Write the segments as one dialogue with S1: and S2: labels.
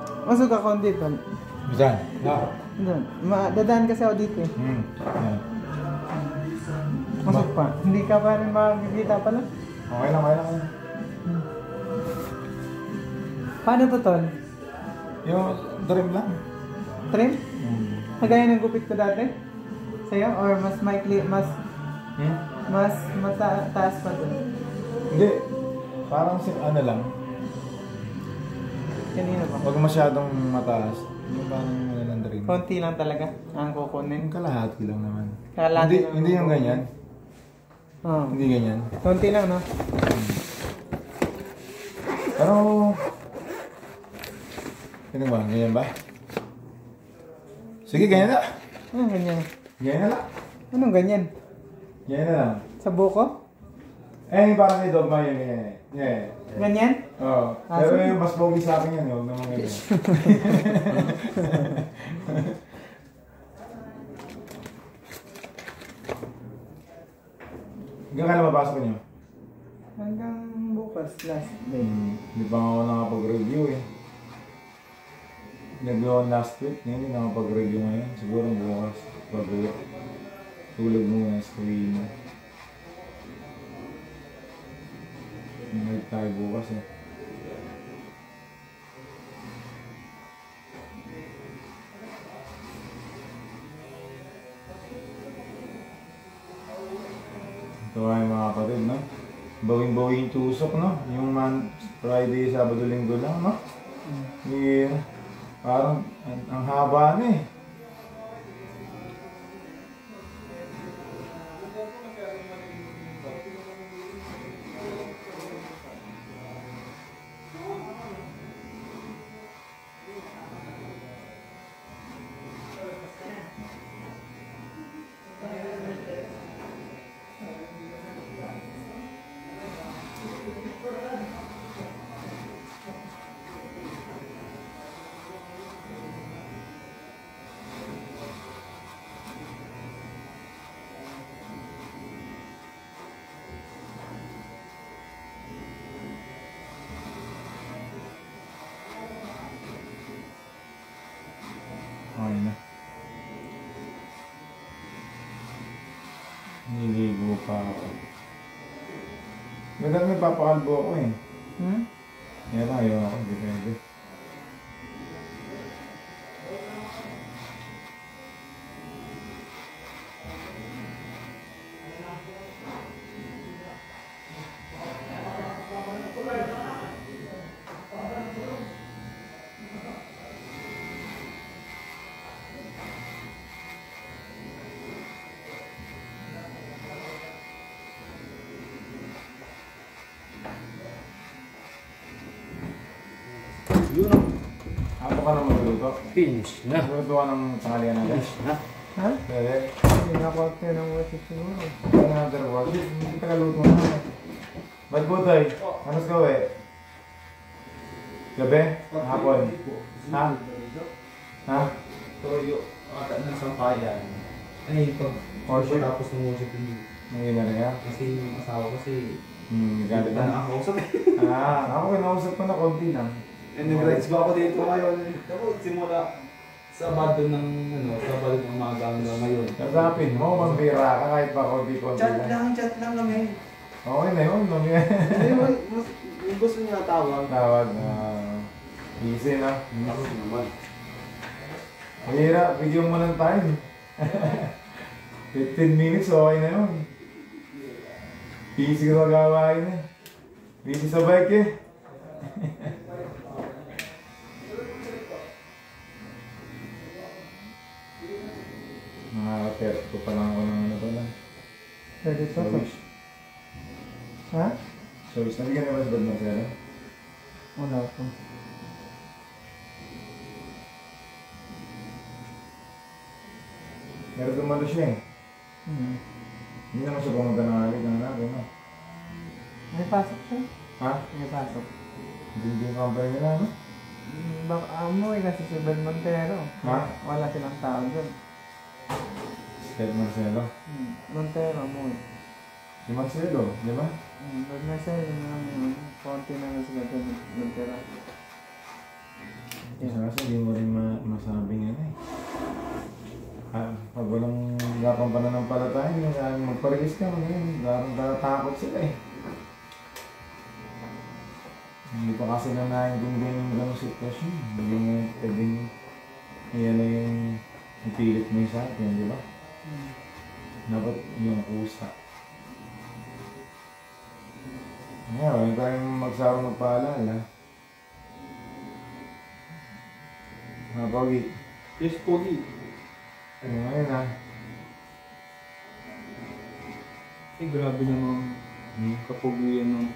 S1: Masok ako dito.
S2: Saan?
S1: Doon. Dadaan kasi ako dito eh.
S2: Yan.
S1: Masok pa. Hindi ka pa rin makikita pala.
S2: Okay lang, okay lang.
S1: Paano to, Tol?
S2: Yung trim lang.
S1: Trim? Kagaya ng gupit ko dati? Sa'yo? Or mas maikli, mas taas pa doon?
S2: Hindi. Parang ano lang.
S1: Kanina ba?
S2: Huwag masyadong mataas. Yung parang ano lang trim.
S1: Konti lang talaga ang kukunin.
S2: Yung kalahati lang naman.
S1: Kalahati lang.
S2: Hindi yung ganyan.
S1: Oo.
S2: Hindi ganyan.
S1: Konti lang, no?
S2: Pero... Ano ba? Ganyan ba? Sige, ganyan na.
S1: Anong ganyan?
S2: Ganyan na lang.
S1: Anong ganyan?
S2: Ganyan na lang.
S1: Sa buko?
S2: Eh, parang may dogma yun. Ganyan. Ganyan.
S1: Ganyan?
S2: Oo. Pero yung mas pogi sa akin yan. Huwag naman ganyan. Hanggang ka na mapasok niyo?
S1: Hanggang bukas, last day.
S2: Hindi pa ako nakapag-review eh. Nag-loan last week, hindi nakapag-review ngayon. Siguro bukas, pag-uwi. Tulog muna sa kuwi mo. Nag tayo bukas eh. Ito ay mga kapatid, no? Bawing-bawing tusok, no? Yung Friday, Sabado, Linggo lang, no? Yeah. Parang ang haba na eh. Okay na. Niligo pa ako. Magandang may papakalbo ako eh. Yan lang, ayaw ako. Hindi pwede. Yun o. Ako ka na magluluto.
S3: Finish na.
S2: Magluluto ka ng tanghalian natin.
S3: Finish na.
S1: Ha?
S2: Pwede.
S1: Hindi na ako active ng worship siguro.
S2: Ano na natin ako? Hindi ka kaluto na. Ba't po tayo? Anos ka we? Gabi? Hapon? Ha? Ha?
S3: Toyo. Ata ng sampayan. Ay, ito.
S2: Worship?
S3: Tapos ng worship din.
S2: Ngayon na rin ha?
S3: Kasi yung asawa kasi
S2: Galit
S3: na
S2: na.
S3: nakakausap eh.
S2: Ako kinausap ko na konti lang.
S3: And nag-rides ba ako dito ngayon? Ako simula Sabado ng Sabado ng umaga hanggang ngayon.
S2: Kasapin mo, mambira ka kahit pa konti-konti
S3: Chat lang kami.
S2: Okay na yun.
S3: Hindi mo, gusto niya tawag.
S2: Tawag na easy na.
S3: Ako naman.
S2: Mahira, bigyan mo ng time. 15 minutes, okay na yun. Busy ka magawain eh. Busy sa bike eh. Nakaka-test ko pa lang ako ng ano pa lang.
S1: Pwede pa to.
S2: Service.
S1: Ha?
S2: Service. Nabigyan naman sa Brad Marcelo?
S1: Wala po.
S2: Meron dumalo siya eh. Hindi naman siya pumunta ng alit na natin, no?
S1: May pasok siya?
S2: Ha?
S1: May pasok.
S2: Hindi yung company nila, no?
S1: Baka amoy kasi si Ben Montero.
S2: Ha?
S1: Wala silang tao dun.
S2: Brad Marcelo.
S1: Montero, amoy.
S2: Si Marcelo, di ba?
S1: Ben Marcelo, konti na lang sila dun. Montero.
S2: Kasi hindi mo rin masabing ano eh. Pag walang gapang pananampalataya, magparigis ka, parang tatakot sila eh. Hindi pa kasi na naiintindihan yung gano'ng sitwasyon. Hindi mo pwedeng yan na yung ipilit mo sa atin, di ba? Dapat yung kusa. Huwag tayong magsawang magpaalala. Mga Pogi.
S3: Yes, Pogi.
S2: Ano ngayon ha?
S3: Grabe naman. Kapugian nung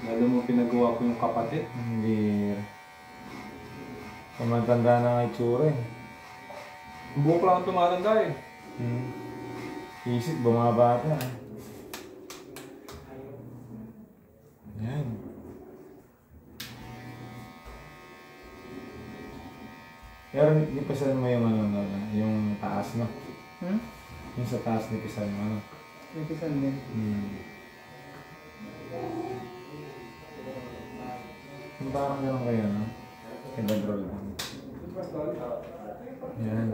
S3: lalo mo pinagawa ko yung kapatid.
S2: Hindi. Tumatanda na nga itsura eh.
S3: Buhok lang ang tumatanda eh.
S2: Isip, bumabata eh. Yan. Pero nipisan mo yung ano, yung taas no? Yung sa taas nipisan mo ano?
S1: Nipisan din.
S2: Yung parang gano'n kayo no? Kaya-roll lang. Yan.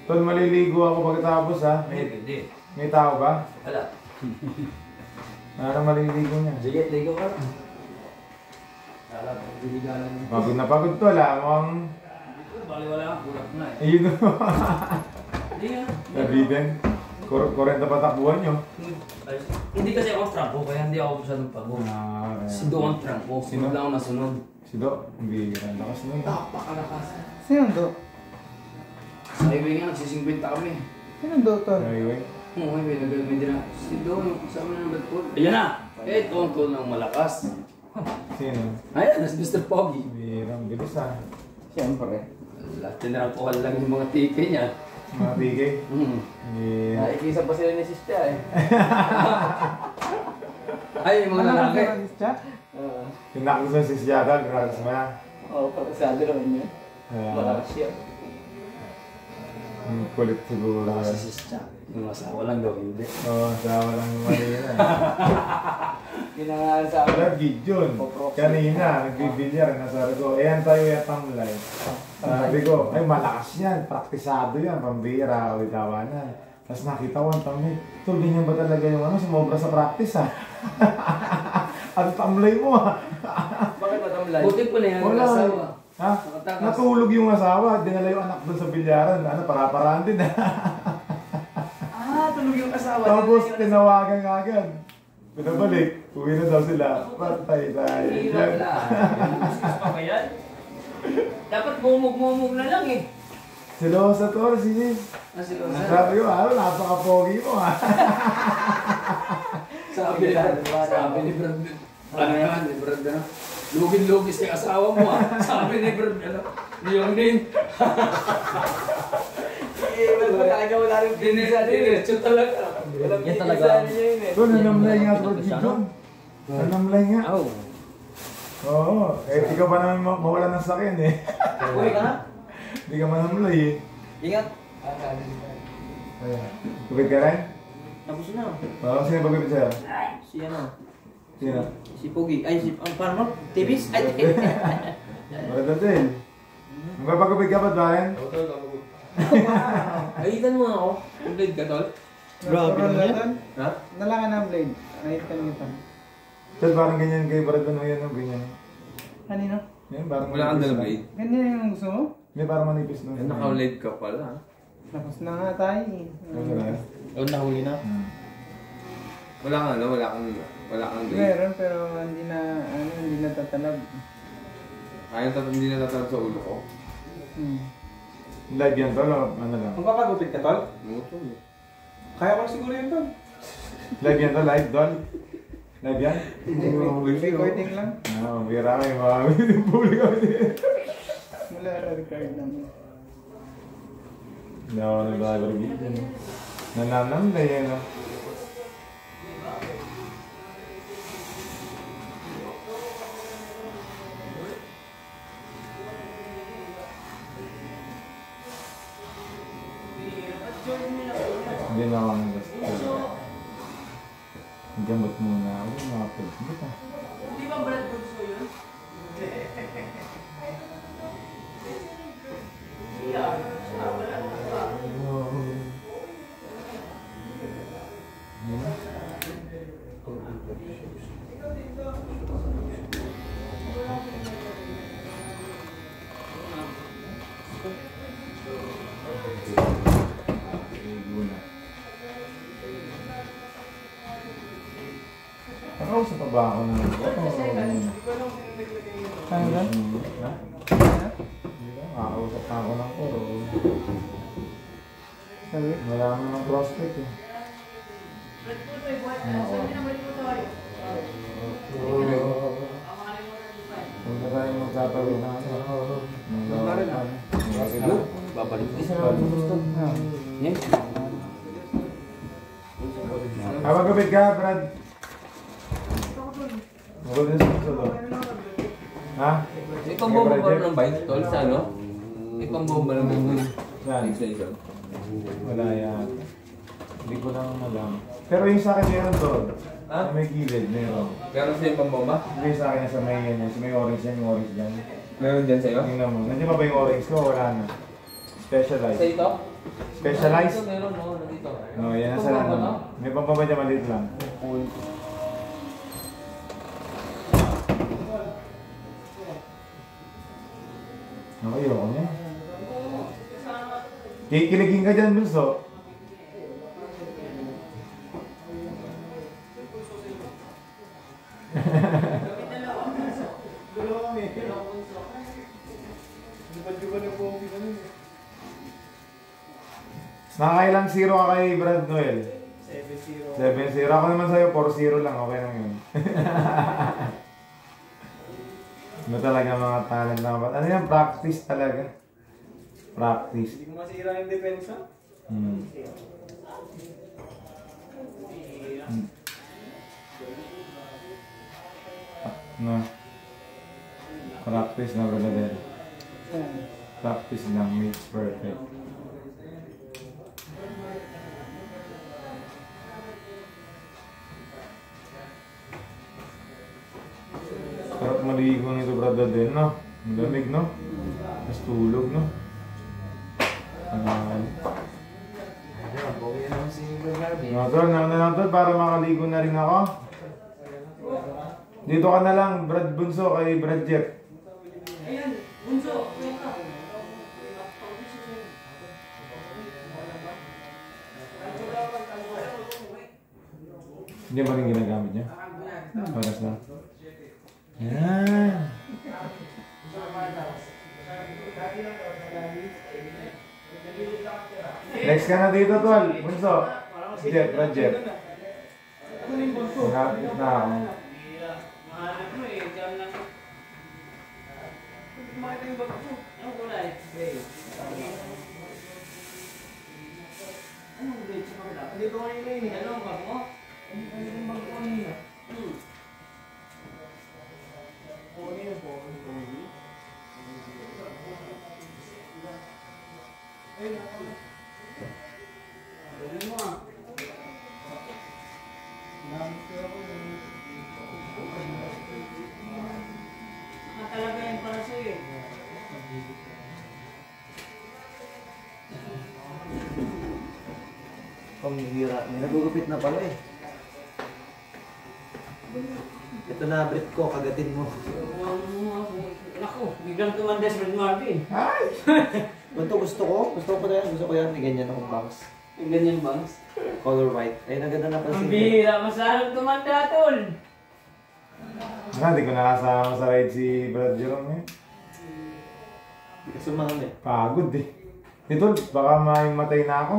S2: Tol, maliligo ako pagkatapos ha? May tao ba?
S4: Wala.
S2: Parang maliligo niya.
S4: Sige, ligo ka. Biligalan mo.
S2: Pagod na pagod to, lamang.
S4: Baliwala ka, kulak na eh.
S2: Ayun o.
S4: Hindi nga.
S2: Nabiden. 40 pa takbuhan nyo.
S4: Hindi kasi ako trangko, kaya hindi ako masyadong pagod. Si Do ang trangko, sunod lang ako nasunod.
S2: Si Do, hindi rin lakas nun.
S4: Napakalakas.
S1: Sino do?
S4: Sa highway nga, nagsisingkwenta kami.
S1: Sino do, Tol?
S2: Anyway.
S4: Oo, highway, nag-almay din na. Si Do, yung kasama na ng Badpool. Ayan na! Eh, tungkol ng malakas.
S2: Sino?
S4: Ayan, nas Mr. Pogi.
S2: Birang bilis ha.
S4: Siyempre. Wala, tinarapuhan lang yung mga tike niya.
S2: Mga bigay. Yeah.
S4: Nakikisa pa sila ni Sister eh. Ay, yung mga lalaki.
S1: Ano ka chat?
S2: Tinakot sa sisyada, gratis mo na.
S4: Oo, pakasado naman yun. Malakas siya.
S2: Kulit siguro.
S4: Si Sister. Yung asawa lang daw, hindi.
S2: Oo, sawa lang yung mali na.
S4: Kinangalan sa
S2: Wala, Gideon. Kanina, nagbibilyar, nasabi ko, ayan tayo yatang live. Sabi ko, ay malakas yan, praktisado yan, pambira, o itawanan. Tapos nakita ko ang tamlay. Ito, ganyan ba talaga yung ano, sumobra sa practice ha? Ang tamlay mo ha?
S4: Bakit natamlay? Buti po na yan,
S2: Wala.
S4: asawa.
S2: Ha? Natulog yung asawa, dinala yung anak doon sa bilyaran. Ano, para-paraan din ha?
S4: Tulog yung asawa.
S2: Tapos tinawagan agad. Pinabalik, uwi na daw sila. Patay tayo.
S4: Hirap lang. Mas pa ba yan? Dapat bumug-mumug na lang eh.
S2: Silosa to, sis.
S4: Silosa.
S2: Sabi ko, napaka-pogi mo ha.
S4: Sabi ni Brad, ano naman, ni Brad, ano? Lugin-lugis kay asawa mo ha. Sabi ni Brad, ano? Yung din. Wala rin diretso talaga. Yan talaga.
S2: Doon, nanamlay nga bro, Gideon. Nanamlay nga.
S4: Oo.
S2: Oo, ikaw ba naman mawala ng sakyan eh.
S4: Uwi ka na?
S2: Hindi ka manamlay eh.
S4: Ingat.
S2: Ayan. Tubig ka rin?
S4: Tapos na.
S2: Oo, sino ba gabit sa'yo?
S4: Si ano?
S2: Sino?
S4: Si Pogi. Ay, si paano? Tibis? Ay,
S2: Maradadel. Magpapagubig ka ba, Brian?
S4: Ayitan mo ako. Yung blade ka, tol?
S1: Grabe na yan.
S4: Ha?
S1: Nalangan ng blade. Ayit ka nito.
S2: Chad, parang ganyan kay Brad ano yan, ganyan.
S1: Kanino?
S2: Yan, parang
S3: Wala kang
S2: manipis
S3: dalang
S2: lang.
S3: blade.
S1: Ganyan yung gusto mo?
S2: Yan, parang manipis lang.
S3: Naka-late ka pala.
S1: Tapos na nga tayo eh.
S2: Ano na?
S4: O, nahuli na.
S3: Wala kang ano, wala kang blade.
S1: Meron pero hindi natatalab.
S3: Ayaw hindi na tatanong sa ulo ko.
S2: Live yan, tol, o ano lang?
S3: Magpapagupit ka, tol? Moto eh. Kaya ko siguro yun, tol.
S2: Live yan, tol, live, tol. Live yan?
S1: Recording lang.
S2: Bira kami, mga puli kami.
S1: Wala record naman.
S2: Hindi ako nag-live nananamlay yan, no? Hindi na ako nag-gusto. Gamot muna ako, mga pag Nakausap pa ba ako ng
S1: Ano ba?
S2: Ha? Nakausap na ako ng puro.
S1: Sabi?
S2: Wala naman ng prospect eh. Huwag na tayo magtatawi na ano.
S4: Babalik.
S1: Ah.
S4: Yan.
S2: Kapag-gabit ka, Brad. Magod na sa susunod. Ha?
S4: Ikaw bomba ba ng bike, tol? Sa ano? Ikaw bomba ng
S2: Saan?
S4: station.
S2: Wala yan. Hindi ko lang alam. Pero yung sa akin meron doon.
S4: Ha?
S2: Sa may gilid, meron.
S4: Pero sa yung pambomba?
S2: Hindi sa akin sa may yan. Sa may orange yan, yung orange dyan.
S4: Meron dyan sa'yo?
S2: Tingnan mo. Nandiyan ba yung orange ko? Wala na.
S4: Sa
S2: Specialized.
S4: ito?
S2: Specialized?
S4: Ito meron, no? Nandito.
S2: No, yan nasa
S4: Pambomba,
S2: ano.
S4: no?
S2: May pampaba dyan, maliit lang. Okay, ako niya. Kikiligin ka dyan, Bulso. Nakakailang zero ka kay Brad Noel? 7-0. 7-0. Ako naman sa'yo, 4-0 lang. Okay lang yun. Ano talaga mga talent na kapat? Ano yan? Practice talaga. Practice.
S3: Hindi ko masira yung depensa.
S2: Hmm. No. Practice na brother. Practice lang makes perfect. Sarap maligo nito brother din, no? Ang lamig, no? Tapos tulog, no? Tol, na lang tol para makaligo na rin ako. Dito ka na lang, Brad Bunso kay Brad Jeff.
S5: Ayan, bunso.
S2: Hindi ba rin ginagamit niya? Paras na. Yan. Next ka na dito, tol. Bunso. Jeff, Brad Jeff. Nagapit na ako.
S5: Mahanap mo eh, dyan lang. Kumain yung bag ko. Anong kulay? Anong grade sa pagla? Hindi ko kanina yun. Anong bag mo? Ano yung bag ko kanina? Pony yung pony. Ay, nakakala. Dali mo ah. Talaga yan para sa'yo eh.
S6: Pamihira. May nagugupit na pala eh. Ito na brief ko, kagatin mo.
S5: Naku, biglang tumanda si Red Marvin.
S2: Ay!
S6: Gusto ko. Gusto ko yan. Gusto ko yan. May ganyan akong bangs.
S5: Yung ganyan bangs.
S6: Color white. Ay, naganda na
S5: Ang
S6: pansin.
S5: bihira, masalang tumanda tol.
S2: Hindi ko nakasama sa ride si Brad Jerome eh.
S6: Hindi ka sumama eh.
S2: Pagod eh. Ito, baka matay na ako.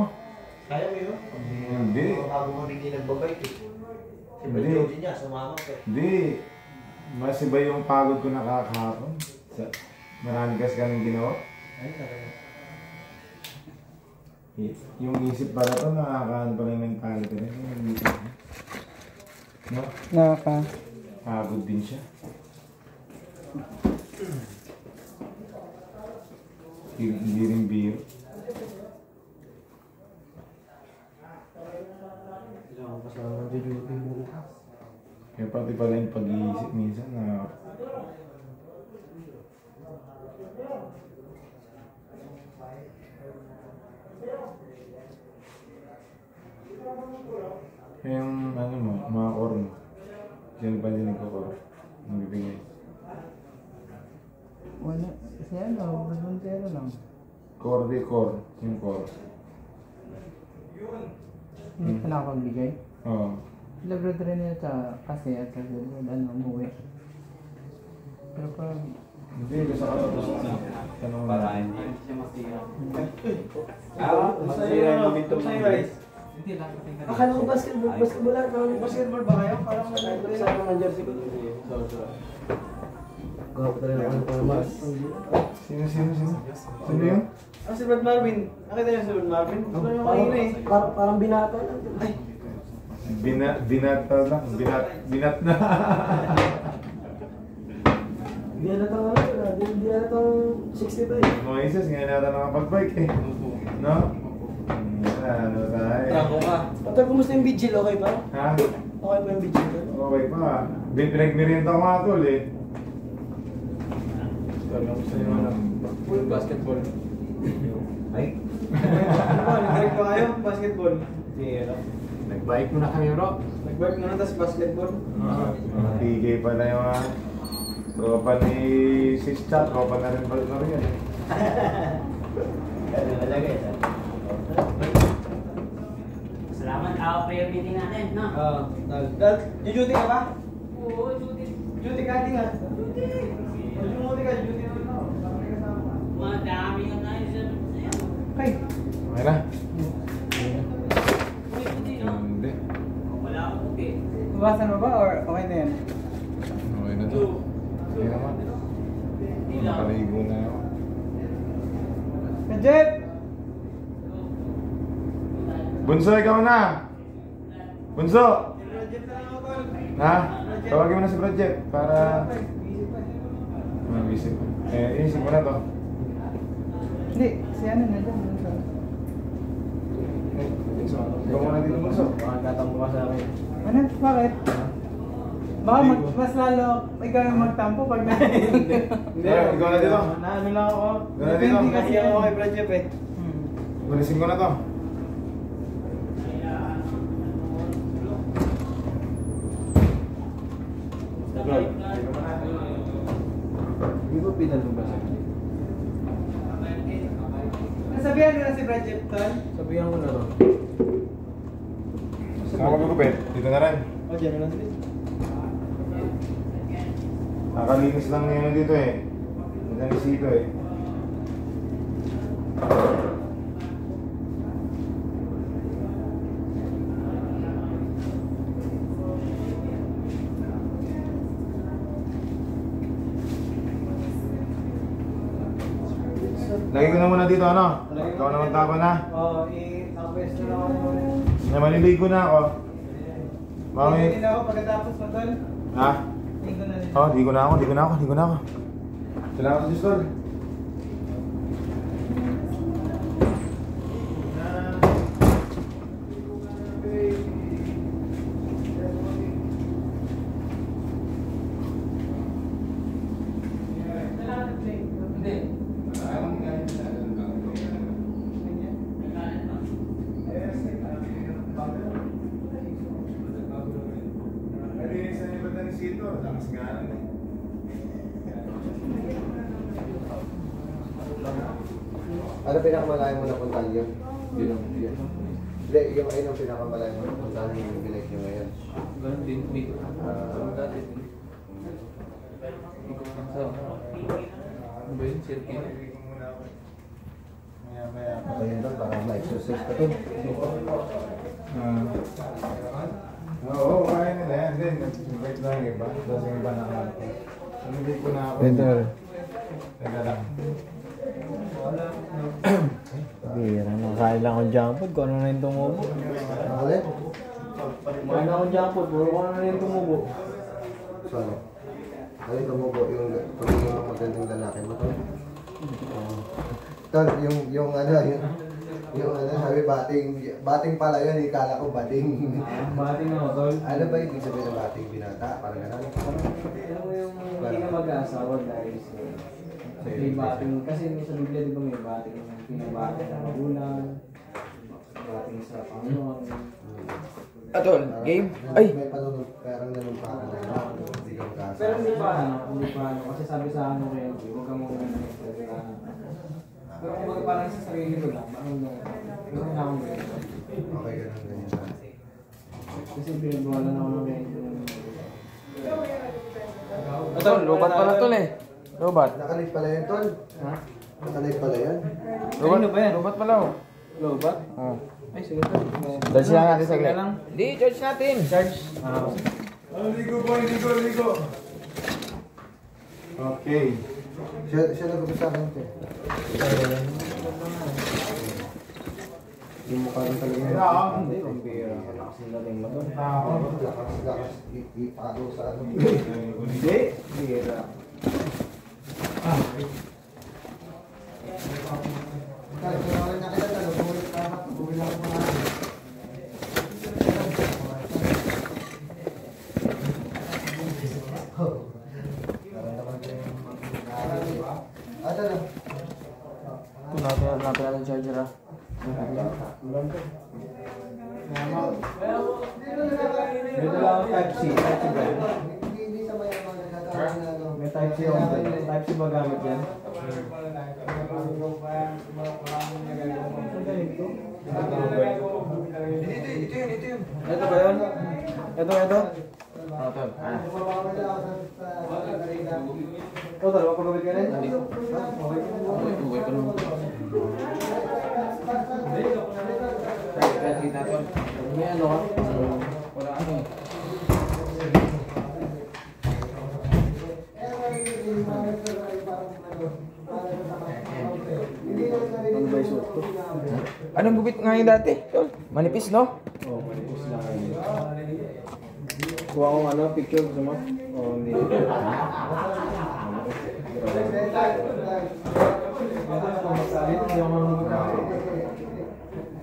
S6: Kaya mo yun?
S2: Hindi.
S6: Bago mo hindi nagbabike eh. Siyempre,
S2: Hindi.
S6: Joji niya, sumama ka eh.
S2: Hindi. Mas iba yung pagod ko nakakahapon. Marami kasi kaming ginawa.
S6: Ay, talaga.
S2: Yung isip pala to, nakakaano pala yung mentality rin. Yung isip. No?
S1: Nakaka.
S2: Pagod din siya. Hindi rin biro.
S6: Kailangan pa sa duty mo.
S2: Kaya pati pala yung pag-iisip minsan na yung ano mo, mga core mo. Sino ba dinig ko ko? Ang bibigay.
S1: Wala. Siya ano, Montero lang.
S2: Core di core. Yung core.
S1: Hindi pa nakapagbigay.
S2: Oo.
S1: Labrador rin niya kasi at sa umuwi. Pero parang
S2: Hindi, gusto ko tanong
S3: Para
S2: na.
S3: hindi siya masira.
S6: Masira yung momentum ng guys.
S1: hindi lang kasi
S6: Akala ko basketball lang. Basketball ba kayo? Parang kasama ng jersey ko. Gwapo talaga ako ng Thomas.
S2: Sino? Sino yun?
S6: Si Brad Marvin. Nakita niyo si Brad Marvin? Parang binata lang. Ay,
S2: Binat lang. Binat na.
S6: di na tong 65.
S2: Mga isis, ngayon natin nakapag-bike eh. No? Ano tayo?
S6: Trangko ka. Patol, kumusta yung vigil? Okay ba?
S2: Ha?
S6: Okay pa yung vigil?
S2: Okay pa. Pinagmerienda ko nga tol eh. Gusto nyo lang.
S3: Basketball.
S2: Ay?
S6: Nag-break pa kayo? Basketball?
S3: Nag-bike muna kami bro.
S6: Nag-break muna tapos basketball?
S2: PJ pala yung tropa ni Sis Chat. Tropa na rin pala na rin yan.
S6: Ano talaga eh?
S5: Salamat, prayer meeting natin, no?
S6: Duty ka ba?
S5: Oo, duty.
S6: Duty ka, di nga. Duty ka, duty na ako.
S5: Madami yung naisip.
S1: Ay!
S2: Okay na?
S5: Uy, duty, no?
S2: Hindi.
S5: Wala akong duty.
S1: Bawasan mo ba or okay na yan?
S2: Okay na to. Okay naman. Nakaligo na ako.
S1: Jeff!
S2: Bunso, ikaw na! Bunso! Ha? Tawagin mo na si Brad Jeff para... Busy pa. Inisip mo na to.
S1: Hindi, si ano na dyan.
S2: Ikaw muna dito, Bunso.
S6: Makakatampo ka sa akin.
S1: Ano? Bakit? Baka mas lalo ikaw yung magtampo pag
S6: Hindi.
S2: Ikaw na dito.
S6: Naano lang ako.
S2: Ikaw na dito.
S1: Depende kasi
S6: Kasi ako
S1: yan.
S6: kay Brad Jeff eh.
S2: Gulisin ko na to.
S6: Hindi ko pinalubas ako.
S1: Nasabihan mo na si Brad Jeff Ton?
S6: Sabihan ko na rin.
S2: Saan ka magugupit? Dito na rin.
S6: O, dyan na lang din.
S2: Nakalinis lang ngayon dito eh. Isang isito eh. Lagi ko na muna dito ano? Ikaw naman tapa na.
S1: Oo, i-upwest na lang ako.
S2: Maliligo na ako. Mami.
S1: Hindi na ako pagkatapos mo Ton.
S2: Ha?
S1: Ligo na rin.
S2: Oh, ligo na ako. Salamat sa Diyos, Tol.
S6: Ano pinakamalayo mo na puntahan yun? Hindi, yung ayun ang pinakamalayo mo na puntahan yung binig nyo ngayon.
S3: Ganun din, Biko. Dati din. Biko lang sa... Ano ba yun? Circuit?
S6: Okay yun doon, para ma-exercise ka doon.
S2: Oo, kaya nila yan. Then, nag-invite lang yung iba. Tapos yung iba nakakita. Hindi ko na ako. Teka lang.
S7: Bira, nakain lang akong jump food. Kung ano na yung tumubo.
S6: Ano ulit?
S7: Kumain na akong jump food. Puro kung ano na yung tumubo.
S6: So ano? Ano yung tumubo? Yung pagiging ng magandang lalaki mo to? Tol, yung ano, yung ano, sabi bating pala yun, ikala ko bating.
S7: Bating ako, tol.
S6: Ano ba yung ibig sabihin ng bating binata? Parang gano'n?
S7: Alam mo yung hindi ka mag-aasawa dahil may bating, kasi sa Biblia di ba may bating yung pinabating sa magulang, bating sa Panginoon.
S8: Atol, game? Ay!
S6: May panunod, parang nanumpakan na yun. Hindi ka magkasama.
S7: Pero hindi pa ano, kasi sabi sa ano rin, huwag ka muna pero kung parang sa sarili ko lang, parang gawin na akong ganyan.
S6: Okay, ganun.
S7: Kasi pinagbawalan ako ng ganyan.
S8: Atol, lobat pala tol eh. Lobat.
S6: Nakalit pala yun, Tol.
S7: Ha?
S6: Nakalit pala yan.
S8: Lobat ba yan? Lobat pala oh.
S7: Lobat?
S8: Oo.
S7: Ay, sige to.
S8: Charge lang natin saglit.
S7: lang.
S8: Hindi, charge natin. Charge.
S2: Ligo boy, ligo. Okay.
S6: Siya nagpapit sa akin ito. Yung mukha rin talaga yun.
S7: Hindi, ang bira. Lakas nila rin mo to.
S6: Lakas, ipalo sa ano.
S7: Hindi, bira.
S6: Kahit kung wala nakita talaga, bumalik ka na, bumili ako mga
S8: Natin natin charger ah.
S7: Dito lang ang Type-C. Type-C ba?
S6: hindi sa mayamang nagkakaroon na ano.
S7: May Type-C ako. Type-C ba gamit yan?
S6: Ito yun.
S7: Ito ba yun? Ito?
S8: Atol, ah.
S7: Total, mapagawit ka rin?
S8: Uwi pa naman. Kahit kita tol.
S7: May ano ka?
S8: Wala ano eh.
S7: Ano ba yung suot ko?
S8: Anong gupit nga yung dati? Tol, manipis no?
S7: Oo, malipos lang kayo. Kuha akong ano, picture gusto mo? Oo, hindi.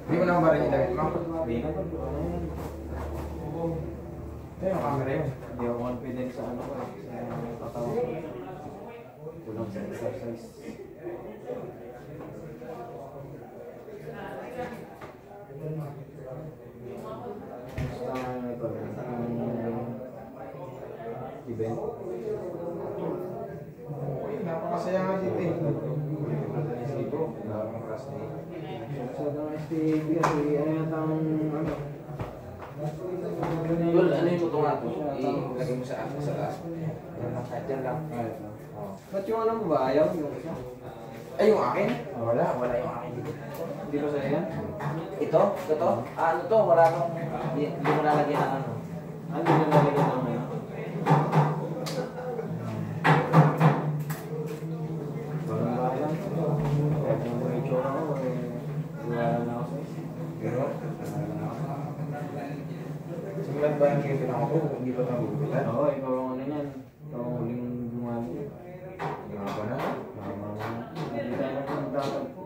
S8: Hindi mo na ba rin ilagay mo? Ito yung camera yun.
S7: Hindi ako confident sa ano ko eh. Sa katawan ko. Kulang sa exercise. Basta ano ito, event.
S8: Napakasaya nga dito eh.
S7: So, ng STB kasi ano yata ang ano.
S8: Tol, ano yung buto nga to? Ilagay mo sa taas. Yan lang, kahit yan lang.
S7: Ba't yung ano mo ba? Ayaw yung isa?
S8: Ay, yung akin? Wala yung akin dito.
S7: Hindi ba sa'yo yan?
S8: Ito? Ano to? Wala nung, hindi mo nalagyan ng ano.
S7: Ano yung nalagyan ng ano? Walang bayan. Kahit yung mga itsura ko, wala na ako sa'yo.
S8: Pero, simulat ba yung kaya pinako ko? Hindi ba nagugupitan?
S7: Oo, ikaw ang ano yan. Ikaw ang huling bumali.
S8: Gaba na?
S7: Hindi tayo magtatagpo.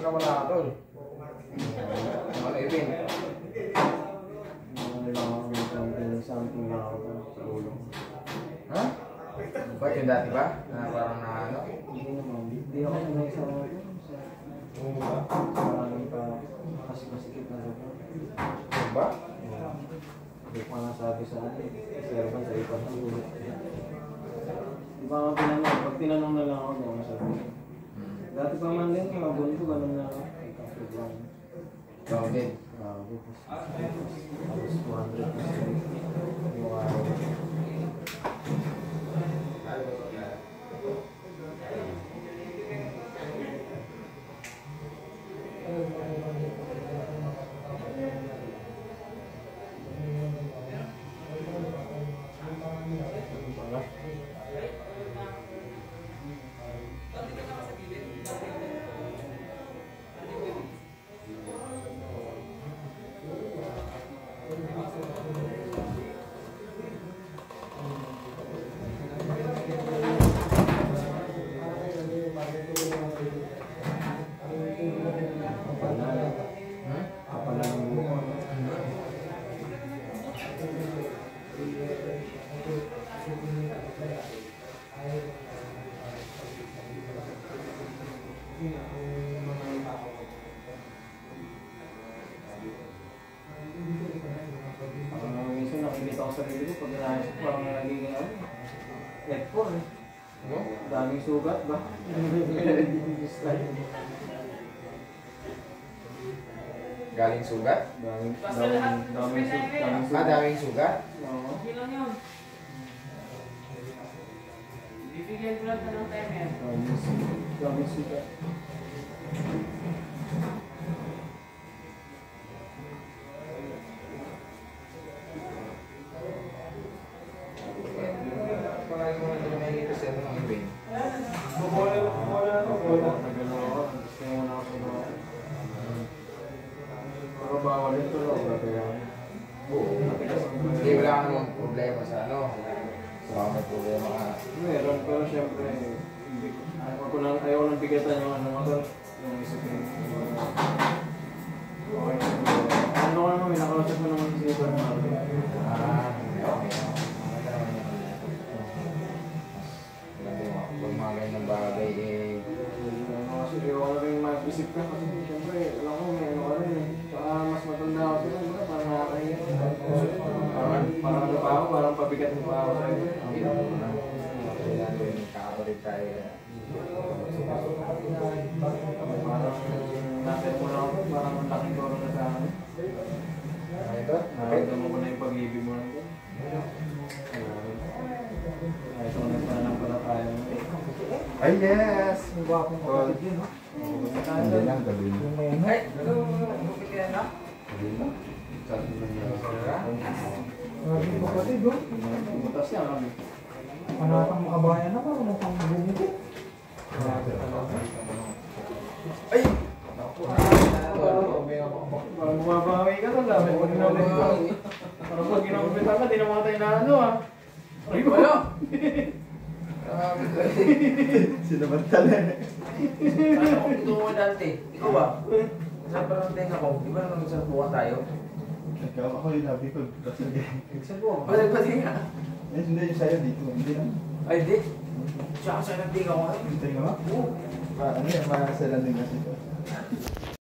S8: Wala ka tol. Wala event.
S7: Something na ako sa ulo.
S8: Ha? Ba't yung dati ba? Na parang na ano?
S7: Hindi naman. Hindi ako sanay sa mga ito. Maraming pa kasi masikip na ito.
S8: Ano ba?
S7: Hindi ko nga sabi sa akin. Servan sa ipat ng ulo. Di ba nga tinanong? Pag tinanong na lang ako, hindi ako sabi. Dati pa man din, kabon ko, ganun na ako. Kapit lang.
S8: Ikaw din.
S7: Tapos 200%. Yung araw. ako sa sarili ko pag nais ko parang nagiging ano. F4 eh.
S6: No?
S7: Daming sugat ba?
S6: Galing sugat?
S7: Daming
S6: Daming sugat?
S7: Oo.
S5: Hindi lang yun. Bibigyan ko lang ito ng timer.
S7: Daming sugat.
S6: Palagi mo na ito nakikita sa mga iba.
S7: Bawal ito lang.
S6: Hindi, wala ka namang problema sa ano. Wala may problema ka.
S7: Meron, pero syempre, ayaw nang bigatan yung ano motor. Yung isip ko. Okay. Ano ko naman, may nakausap mo naman si Ivan Marvin.
S6: Pag mga ganyan bagay eh.
S7: Kasi ayaw na rin mag-isip ka kasi syempre, alam ko may ano ka rin eh. Saka mas matanda ako sila, parang nakakahiya. Parang ano pa ako, parang pabigat mo pa ako sa'yo.
S6: Kailangan ko yung kakabalit tayo.
S7: Parang natin mo na ako, parang ang laking toro na sa akin.
S6: Ito?
S7: Nakakita mo na yung pag-ibig mo nito. Ay, ito na pananampalataya mo.
S2: Ay, yes! Ang gwapong kapatid yun, no? Hindi lang, gabi mo.
S6: Ay, gupit ka na?
S2: Gabi mo?
S1: Ang kapatid, oh.
S7: Butas yan kami.
S1: Panatang makabayan ako, ano pang bumili?
S6: Ay!
S7: Parang bumabawi ka to lang. Parang pag ginagpitan ka, di naman tayo na ano ah. Ay, wala!
S2: Sinabantala.
S6: Ano kung ito mo dante? Ikaw ba? Saan pa ng tenga ko? Di ba naman nagsalpukan tayo?
S2: Ako yung nabi ko.
S6: Nagsalpukan? Balik pa tinga?
S2: Eh, hindi yung sa'yo dito. Hindi lang.
S6: Ay, di. Siya ka sa'yo ng tinga ko.
S2: Hindi nga ba?
S6: Oo.
S2: Ano yan, masalan din kasi ito.